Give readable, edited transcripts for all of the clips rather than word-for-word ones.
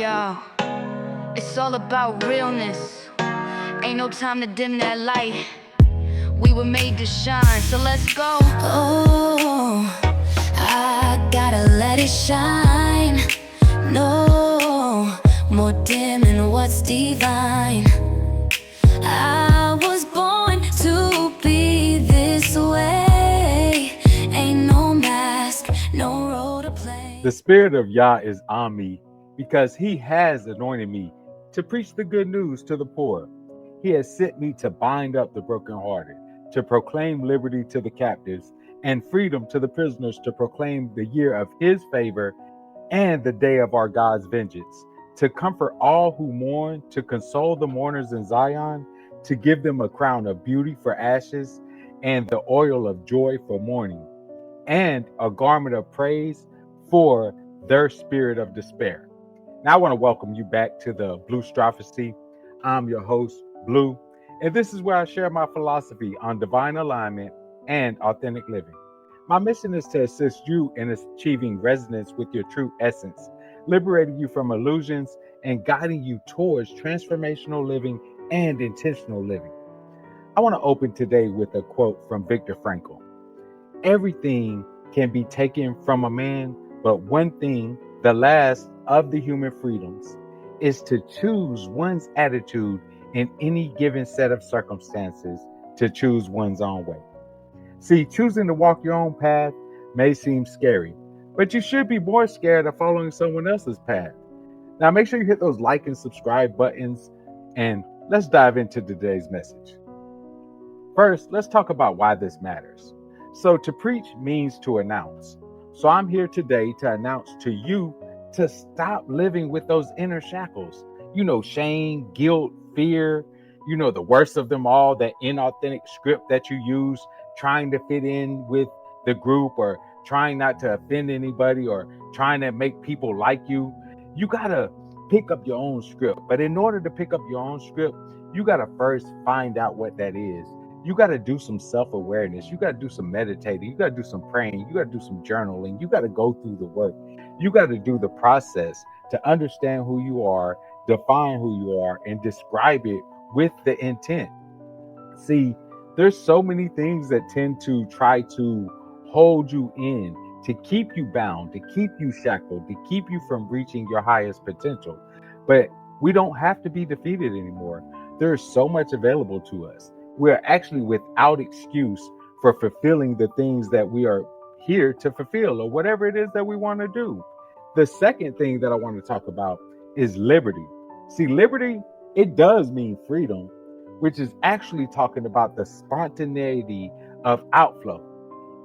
Yo, it's all about realness. Ain't no time to dim that light. We were made to shine, so let's go. Oh, I gotta let it shine. No more dimming what's divine. I was born to be this way. Ain't no mask, no role to play. The Spirit of Yah is on me because He has anointed me to preach the good news to the poor. He has sent me to bind up the brokenhearted, to proclaim liberty to the captives and freedom to the prisoners, to proclaim the year of His favor and the day of our God's vengeance, to comfort all who mourn, to console the mourners in Zion, to give them a crown of beauty for ashes and the oil of joy for mourning, and a garment of praise for their spirit of despair. Now I want to welcome you back to the Blustrophecy. I'm your host, Blue, and this is where I share my philosophy on divine alignment and authentic living. My mission is to assist you in achieving resonance with your true essence, liberating you from illusions and guiding you towards transformational living and intentional living. I want to open today with a quote from Viktor Frankl. Everything can be taken from a man, but one thing, the last of the human freedoms, is to choose one's attitude in any given set of circumstances, to choose one's own way. See, choosing to walk your own path may seem scary, but you should be more scared of following someone else's path. Now, make sure you hit those like and subscribe buttons, and let's dive into today's message. First, let's talk about why this matters. So, to preach means to announce. So, I'm here today to announce to you to stop living with those inner shackles. Shame, guilt, fear, the worst of them all, that inauthentic script that you use, trying to fit in with the group or trying not to offend anybody or trying to make people like you. You got to pick up your own script. But in order to pick up your own script, you got to first find out what that is. You got to do some self-awareness. You got to do some meditating. You got to do some praying. You got to do some journaling. You got to go through the work. You got to do the process to understand who you are, define who you are, and describe it with the intent. See, there's so many things that tend to try to hold you in, to keep you bound, to keep you shackled, to keep you from reaching your highest potential. But we don't have to be defeated anymore. There's so much available to us. We're actually without excuse for fulfilling the things that we are here to fulfill, or whatever it is that we want to do. The second thing that I want to talk about is liberty. See, liberty, it does mean freedom, which is actually talking about the spontaneity of outflow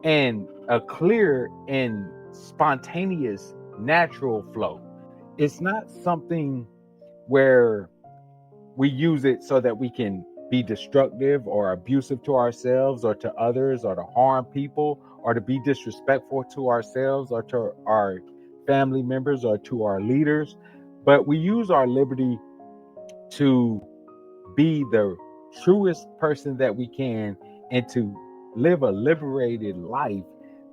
and a clear and spontaneous natural flow. It's not something where we use it so that we can be destructive or abusive to ourselves or to others, or to harm people, or to be disrespectful to ourselves or to our family members or to our leaders. But we use our liberty to be the truest person that we can and to live a liberated life,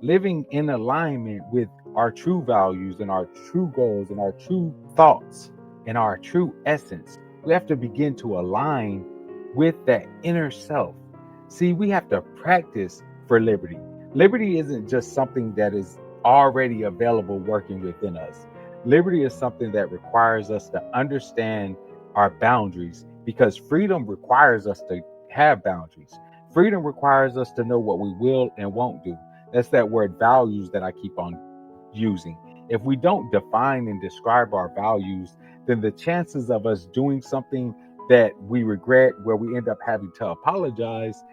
living in alignment with our true values and our true goals and our true thoughts and our true essence. We have to begin to align with that inner self. See, we have to practice for liberty. Liberty isn't just something that is already available working within us. Liberty is something that requires us to understand our boundaries, because freedom requires us to have boundaries. Freedom requires us to know what we will and won't do. That's that word values that I keep on using. If we don't define and describe our values, then the chances of us doing something that we regret, where we end up having to apologize,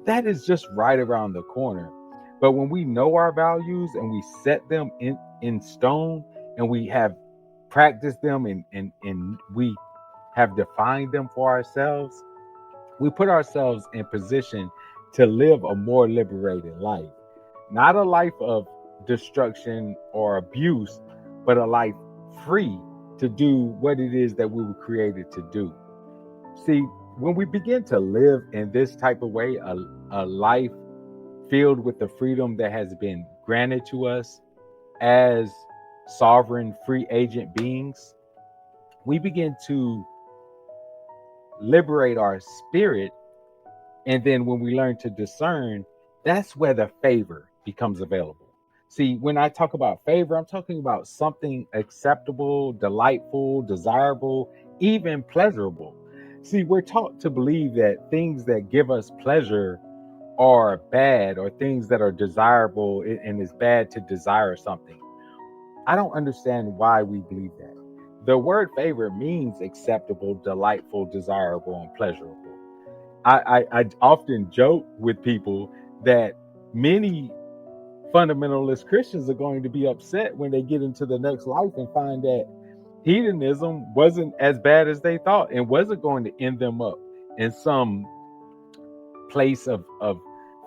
that is just right around the corner. But when we know our values and we set them in stone, and we have practiced them and we have defined them for ourselves, we put ourselves in position to live a more liberated life. Not a life of destruction or abuse, but a life free to do what it is that we were created to do. See, when we begin to live in this type of way, a life filled with the freedom that has been granted to us as sovereign free agent beings, we begin to liberate our spirit. And then when we learn to discern, that's where the favor becomes available. See, when I talk about favor, I'm talking about something acceptable, delightful, desirable, even pleasurable. See, we're taught to believe that things that give us pleasure are bad, or things that are desirable, and it's bad to desire something. I don't understand why we believe that. The word favor means acceptable, delightful, desirable, and pleasurable. I often joke with people that many fundamentalist Christians are going to be upset when they get into the next life and find that hedonism wasn't as bad as they thought, and wasn't going to end them up in some place of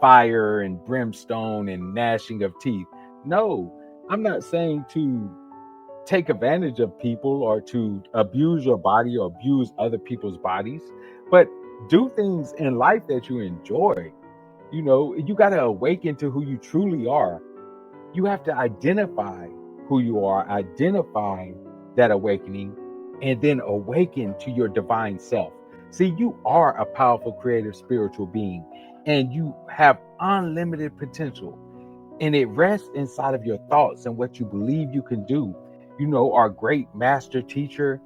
fire and brimstone and gnashing of teeth. No, I'm not saying to take advantage of people or to abuse your body or abuse other people's bodies, but do things in life that you enjoy. You know, you got to awaken to who you truly are. You have to identify who you are, identify that awakening, and then awaken to your divine self. See, you are a powerful, creative, spiritual being, and you have unlimited potential, and it rests inside of your thoughts and what you believe you can do. You know, our great master teacher,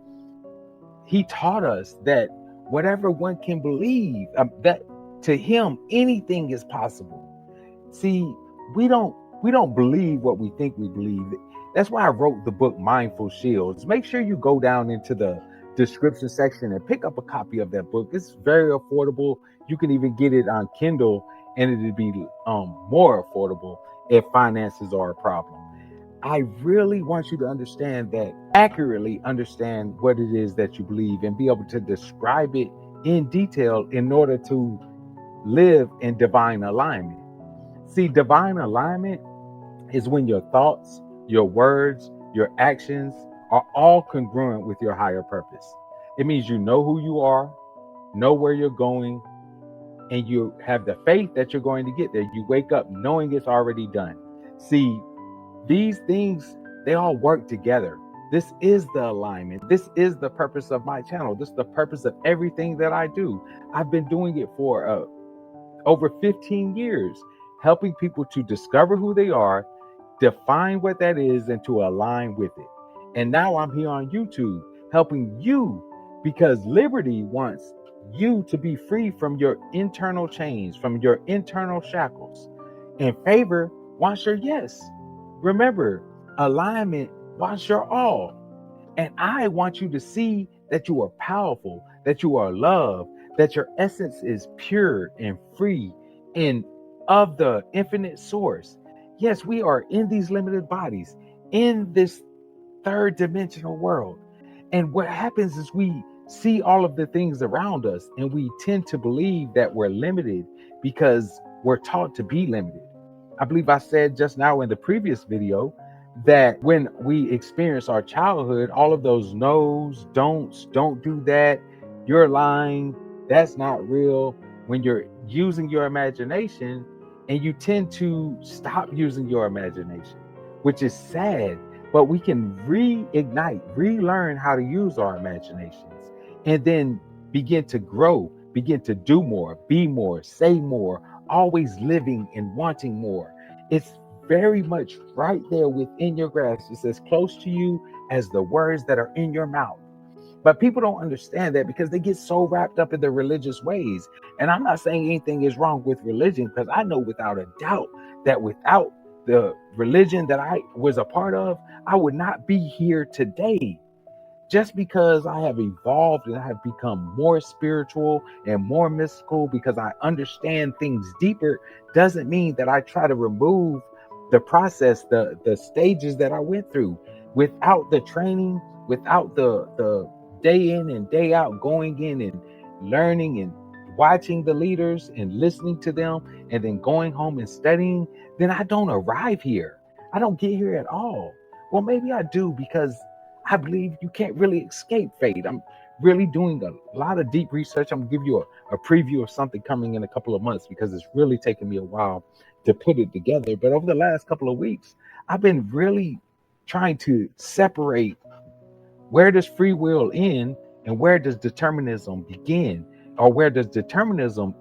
he taught us that whatever one can believe, that to him anything is possible. See, we don't we don't believe what we think we believe. That's why I wrote the book Mindful Shields. Make sure you go down into the description section and pick up a copy of that book. It's very affordable. You can even get it on Kindle, and it'd be more affordable if finances are a problem. I really want you to understand that, accurately understand what it is that you believe, and be able to describe it in detail in order to live in divine alignment. See, divine alignment is when your thoughts, your words, your actions are all congruent with your higher purpose. It means you know who you are, know where you're going, and you have the faith that you're going to get there. You wake up knowing it's already done. See, these things, they all work together. This is the alignment. This is the purpose of my channel. This is the purpose of everything that I do. I've been doing it for over 15 years, helping people to discover who they are, define what that is, and to align with it. And now I'm here on YouTube helping you, because liberty wants you to be free from your internal chains, from your internal shackles. And favor wants your yes. Remember, alignment wants your all. And I want you to see that you are powerful, that you are loved, that your essence is pure and free and of the infinite source. Yes, we are in these limited bodies, in this third dimensional world. And what happens is we see all of the things around us, and we tend to believe that we're limited because we're taught to be limited. I believe I said just now in the previous video that when we experience our childhood, all of those no's, don'ts, don't do that, you're lying, that's not real. When you're using your imagination, and you tend to stop using your imagination, which is sad, but we can reignite, relearn how to use our imaginations, and then begin to grow, begin to do more, be more, say more, always living and wanting more. It's very much right there within your grasp. It's as close to you as the words that are in your mouth. But people don't understand that because they get so wrapped up in their religious ways. And I'm not saying anything is wrong with religion, because I know without a doubt that without the religion that I was a part of, I would not be here today. Just because I have evolved and I have become more spiritual and more mystical, because I understand things deeper, doesn't mean that I try to remove the process, the stages that I went through. Without the training, without the day in and day out going in and learning and watching the leaders and listening to them, and then going home and studying, then I don't arrive here. I don't get here at all. Well, maybe I do, because I believe you can't really escape fate. I'm really doing a lot of deep research. I'm gonna give you a preview of something coming in a couple of months, because it's really taken me a while to put it together. But over the last couple of weeks, I've been really trying to separate Where does free will end and where does determinism begin? Or where does determinism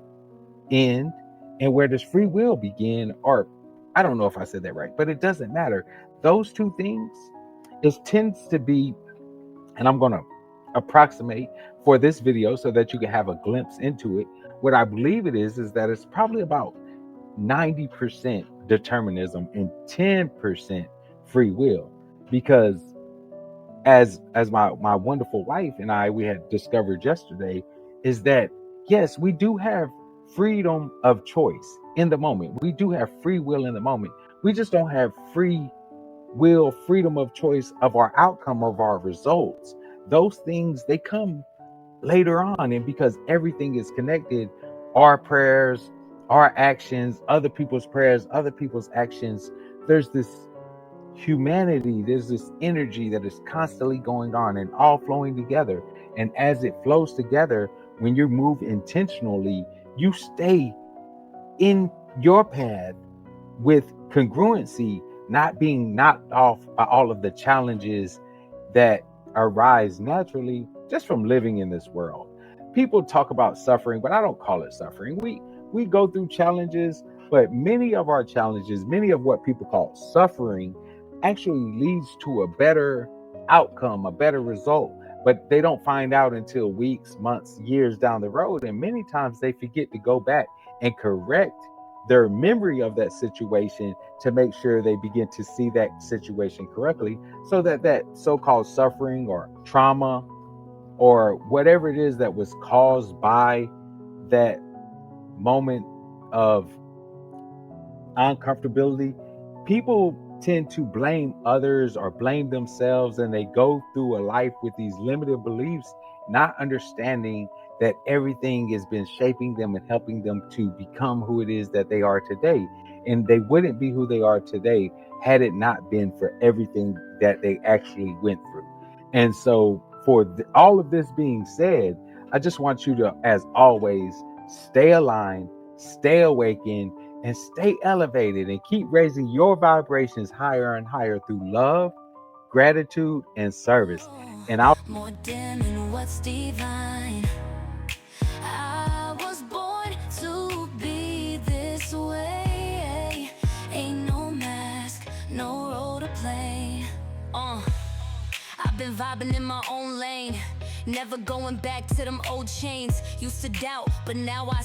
end and where does free will begin? Or I don't know if I said that right, but it doesn't matter. Those two things, it tends to be, and I'm going to approximate for this video so that you can have a glimpse into it. What I believe it is that it's probably about 90% determinism and 10% free will. Because as my wonderful wife and I we had discovered yesterday, is that yes, we do have freedom of choice in the moment. We do have free will in the moment. We just don't have free will, freedom of choice of our outcome, of our results. Those things, they come later on. And because everything is connected, our prayers, our actions, other people's prayers, other people's actions, there's this humanity, there's this energy that is constantly going on and all flowing together. And as it flows together, when you move intentionally, you stay in your path with congruency, not being knocked off by all of the challenges that arise naturally just from living in this world. People talk about suffering, but I don't call it suffering. We go through challenges, but many of our challenges, many of what people call suffering, actually leads to a better outcome, a better result. But they don't find out until weeks, months, years down the road. And many times they forget to go back and correct their memory of that situation to make sure they begin to see that situation correctly, so that that so-called suffering or trauma or whatever it is that was caused by that moment of uncomfortability, people tend to blame others or blame themselves, and they go through a life with these limited beliefs, not understanding that everything has been shaping them and helping them to become who it is that they are today. And they wouldn't be who they are today had it not been for everything that they actually went through. And so for all of this being said, I just want you to, as always, stay aligned, stay awakened, and stay elevated, and keep raising your vibrations higher and higher through love, gratitude, and service. And I'll more dim in what's divine. I was born to be this way. Ain't no mask, no role to play. I've been vibing in my own lane, never going back to them old chains. Used to doubt, but now I